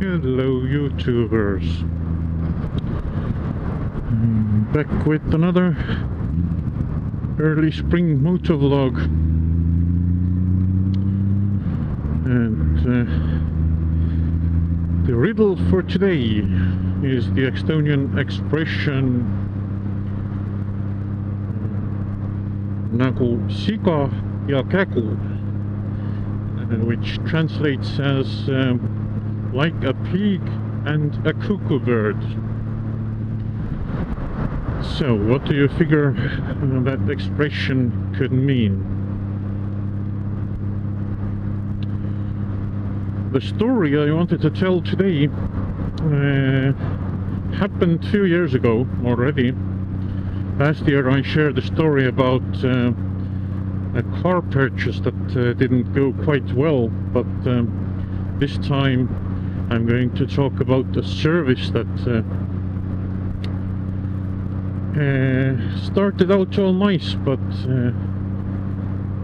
Hello YouTubers, I'm back with another early spring motovlog, and the riddle for today is the Estonian expression nagu siga ja kägu, which translates as like a pig and a cuckoo bird. So, what do you figure that expression could mean? The story I wanted to tell today happened 2 years ago already. Last year I shared a story about a car purchase that didn't go quite well, but this time I'm going to talk about a service that started out all nice, but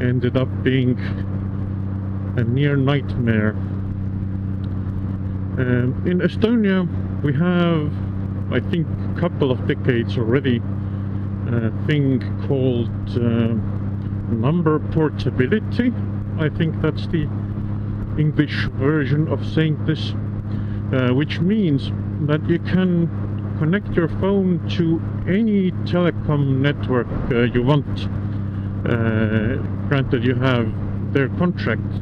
ended up being a near nightmare. In Estonia we have, I think, a couple of decades already, a thing called number portability. I think that's the English version of saying this, which means that you can connect your phone to any telecom network you want, granted you have their contract.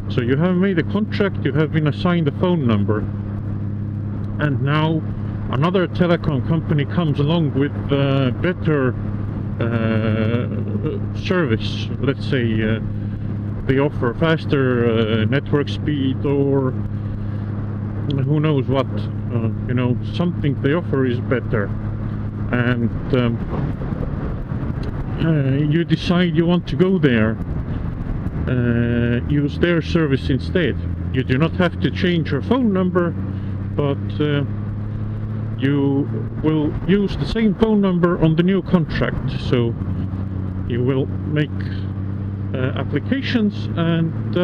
So you have made a contract, you have been assigned a phone number, and now another telecom company comes along with better service. Let's say they offer faster network speed, or who knows what, you know, something they offer is better, and you decide you want to go there, use their service instead. You do not have to change your phone number, but you will use the same phone number on the new contract. So you will make applications, and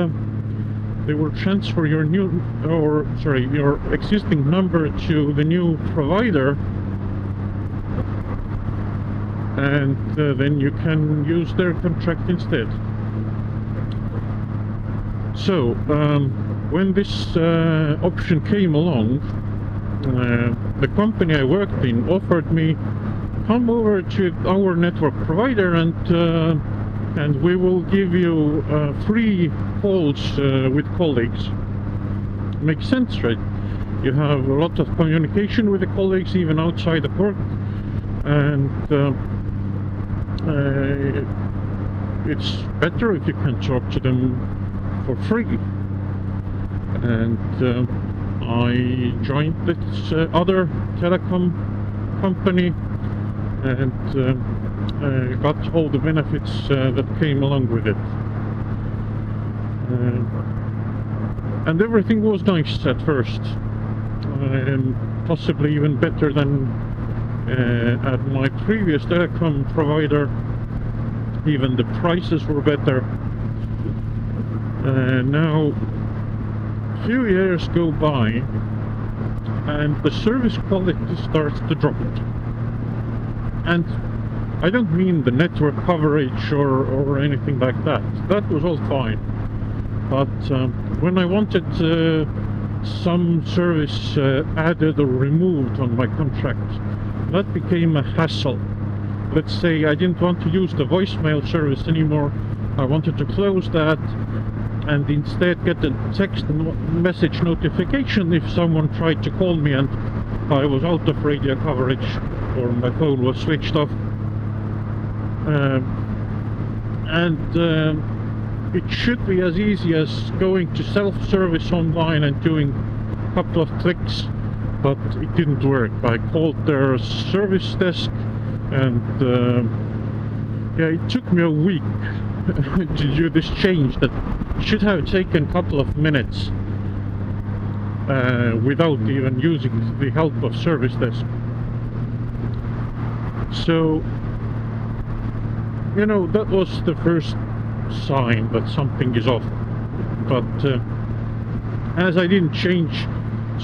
they will transfer your your existing number to the new provider, and then you can use their contract instead. So when this option came along, the company I worked in offered me, come over to our network provider and we will give you free calls with colleagues. Makes sense, right? You have a lot of communication with the colleagues even outside of work, and it's better if you can talk to them for free. And I joined this other telecom company and got all the benefits that came along with it. And everything was nice at first, possibly even better than at my previous telecom provider. Even the prices were better. Now few years go by and the service quality starts to drop. And I don't mean the network coverage or anything like that. That was all fine. But when I wanted some service added or removed on my contract, that became a hassle. Let's say I didn't want to use the voicemail service anymore. I wanted to close that and instead get a text message notification if someone tried to call me and I was out of radio coverage or my phone was switched off. It should be as easy as going to self-service online and doing a couple of clicks, but it didn't work. I called their service desk, and yeah, it took me a week to do this change that should have taken a couple of minutes without even using the help of service desk. So, you know, that was the first sign that something is off. But as I didn't change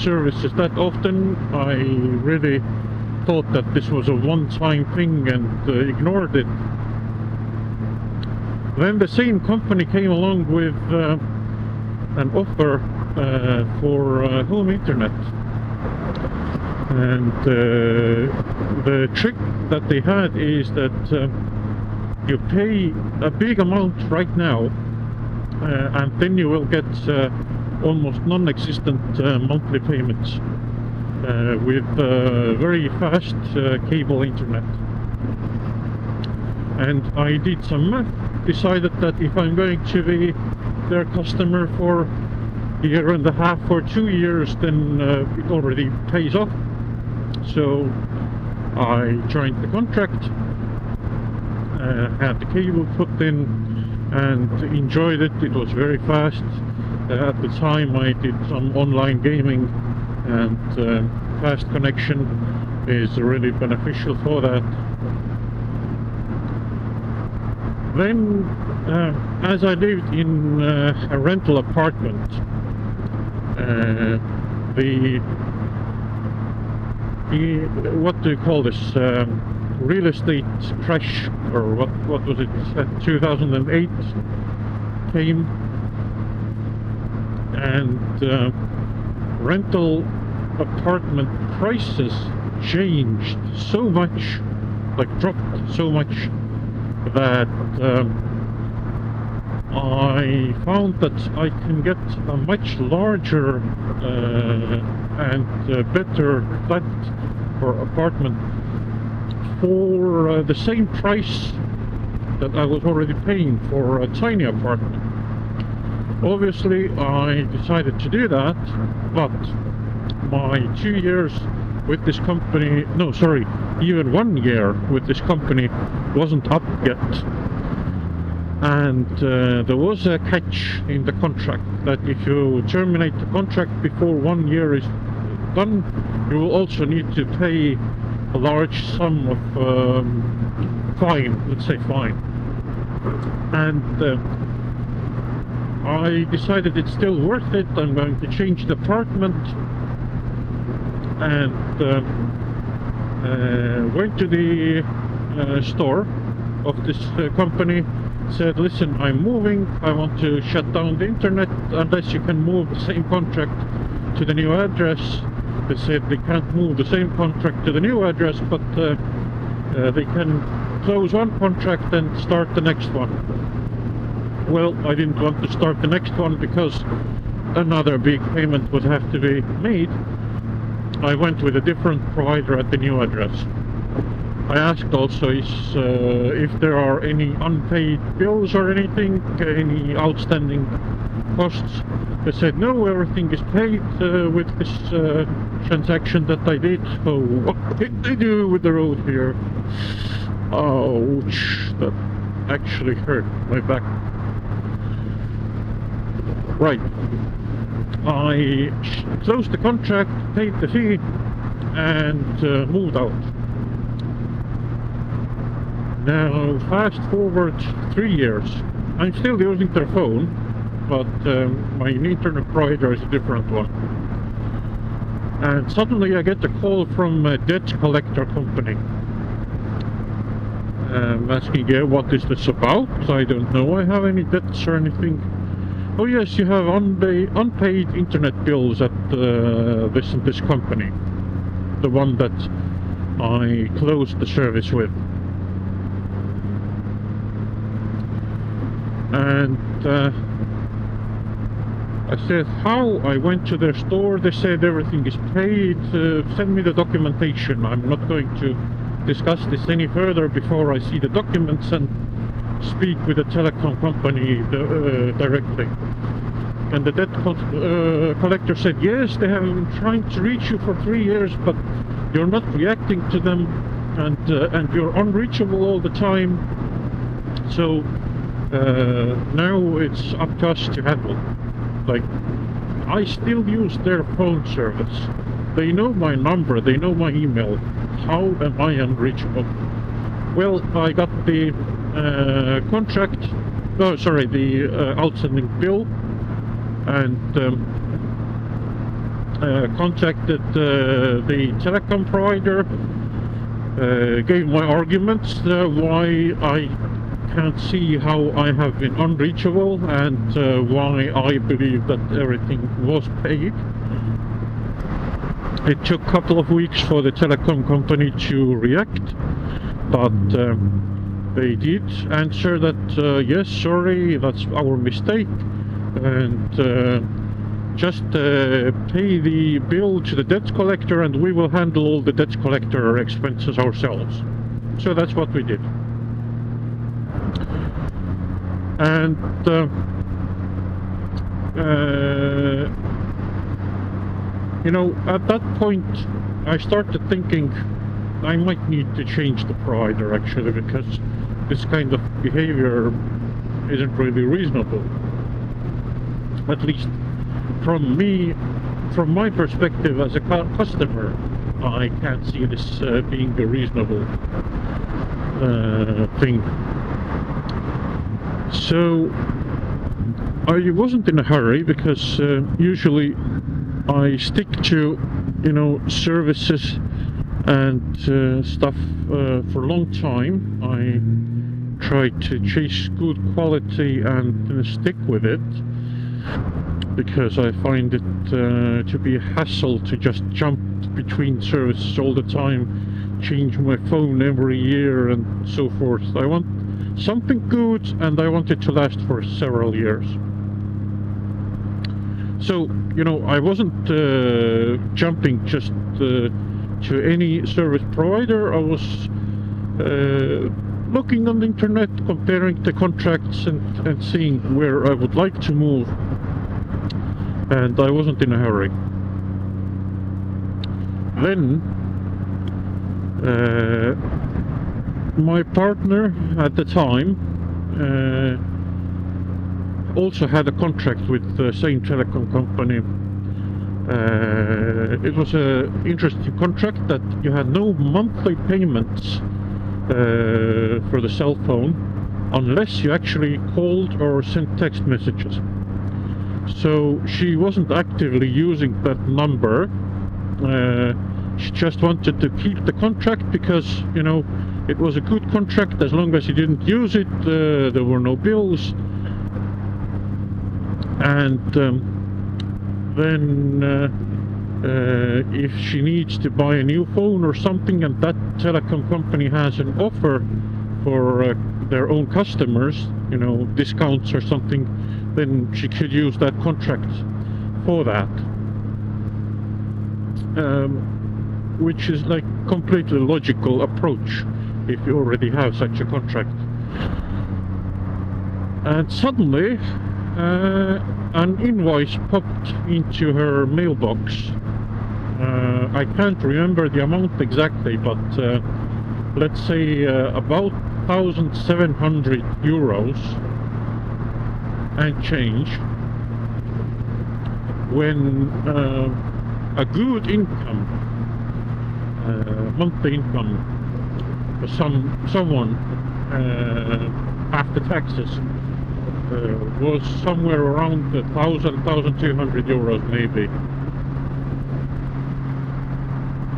services that often. I really thought that this was a one-time thing and ignored it. Then the same company came along with an offer for home internet. And the trick that they had is that you pay a big amount right now, and then you will get almost non-existent monthly payments with very fast cable internet. And I did some math, decided that if I'm going to be their customer for a year and a half or 2 years, then it already pays off. So I joined the contract, had the cable put in, and enjoyed it. It was very fast. At the time I did some online gaming, and fast connection is really beneficial for that. Then, as I lived in a rental apartment, the what do you call this, real estate crash, or what was it, 2008 came, and rental apartment prices changed so much, like dropped so much, that I found that I can get a much larger and better flat or apartment for the same price that I was already paying for a tiny apartment. Obviously I decided to do that, but my 2 years with this company, no sorry, even 1 year with this company wasn't up yet. And there was a catch in the contract that if you terminate the contract before 1 year is done, you will also need to pay a large sum of fine, let's say fine. And I decided it's still worth it. I'm going to change the apartment, and went to the store of this company. Said, listen, I'm moving, I want to shut down the internet unless you can move the same contract to the new address. They said they can't move the same contract to the new address, but they can close one contract and start the next one. Well, I didn't want to start the next one because another big payment would have to be made. I went with a different provider at the new address. I asked also if there are any unpaid bills or anything, any outstanding costs. They said no, everything is paid with this transaction that I did. So what did they do with the road here? Ouch, that actually hurt my back. Right, I closed the contract, paid the fee, and moved out. Now fast forward 3 years, I'm still using their phone, but my internet provider is a different one. And suddenly I get a call from a debt collector company, asking, yeah, what is this about? I don't know, I have any debts or anything. Oh yes, you have unpaid internet bills at this and this company, the one that I closed the service with. And I said, how? I went to their store, they said everything is paid, send me the documentation. I'm not going to discuss this any further before I see the documents and speak with the telecom company directly. And the debt collector said, yes, they have been trying to reach you for 3 years, but you're not reacting to them, and you're unreachable all the time. So now it's up to us to handle. Like, I still use their phone service. They know my number, they know my email. How am I unreachable? Well, I got the contract, no, sorry, the outstanding bill, and contacted the telecom provider, gave my arguments why I can't see how I have been unreachable and why I believe that everything was paid. It took a couple of weeks for the telecom company to react, but they did answer that yes, sorry, that's our mistake, and just pay the bill to the debt collector and we will handle all the debt collector expenses ourselves. So that's what we did. And you know, at that point I started thinking I might need to change the provider actually, because this kind of behavior isn't really reasonable. At least from my perspective as a customer, I can't see this being a reasonable thing. So I wasn't in a hurry, because usually I stick to, you know, services and stuff for a long time. I try to chase good quality and stick with it, because I find it to be a hassle to just jump between services all the time, change my phone every year and so forth. I want something good and I want it to last for several years. So, you know, I wasn't jumping just to any service provider. I was looking on the internet, comparing the contracts and seeing where I would like to move. And I wasn't in a hurry. Then my partner at the time also had a contract with the same telecom company. It was an interesting contract that you had no monthly payments for the cell phone unless you actually called or sent text messages. So she wasn't actively using that number. She just wanted to keep the contract because, you know, it was a good contract. As long as you didn't use it, there were no bills. And then if she needs to buy a new phone or something, and that telecom company has an offer for their own customers, you know, discounts or something, then she could use that contract for that, which is like completely logical approach if you already have such a contract. And suddenly an invoice popped into her mailbox. I can't remember the amount exactly, but let's say about 1,700 euros and change, when a good income, monthly income for someone after taxes was somewhere around 1,200 euros maybe.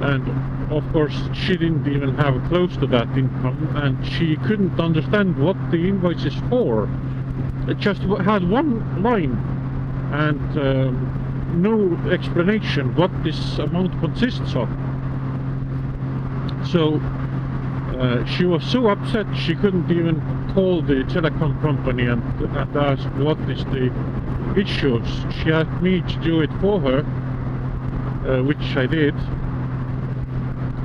And of course she didn't even have close to that income, and she couldn't understand what the invoice is for. It just had one line and no explanation what this amount consists of. So she was so upset she couldn't even call the telecom company and ask what is the issues. She asked me to do it for her, which I did.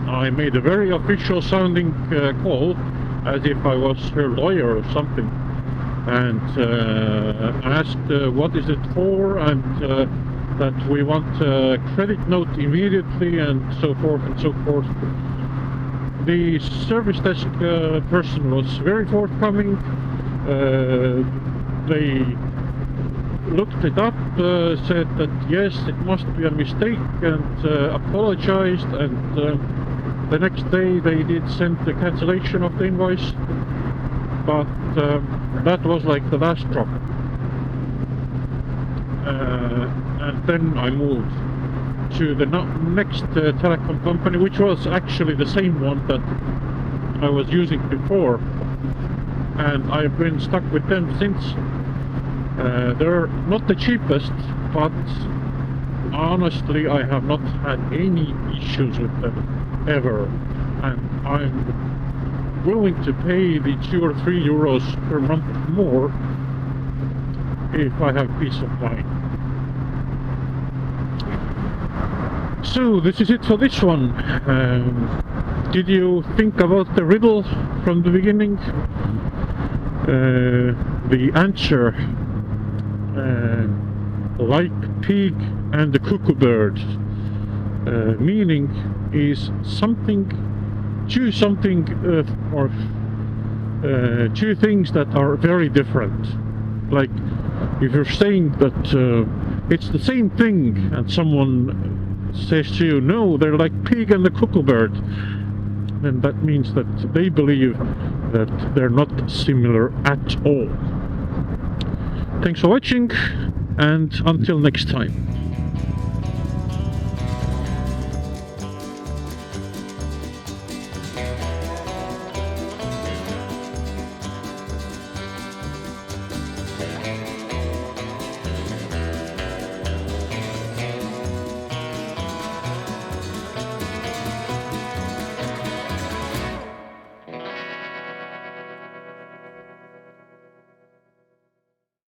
I made a very official sounding call, as if I was her lawyer or something, and asked what is it for, and that we want a credit note immediately, and so forth and so forth. The service desk person was very forthcoming. They looked it up, said that yes, it must be a mistake, and apologized, and the next day they did send the cancellation of the invoice, but that was like the last drop. And then I moved to the next telecom company, which was actually the same one that I was using before, and I've been stuck with them since. They're not the cheapest, but honestly I have not had any issues with them ever, and I'm willing to pay the 2 or 3 euros per month more if I have peace of mind. So this is it for this one. Did you think about the riddle from the beginning? The answer, like pig and the cuckoo bird, meaning is two things that are very different. Like if you're saying that it's the same thing and someone says to you, no, they're like pig and the cuckoo bird, then that means that they believe that they're not similar at all. Thanks for watching, and until next time.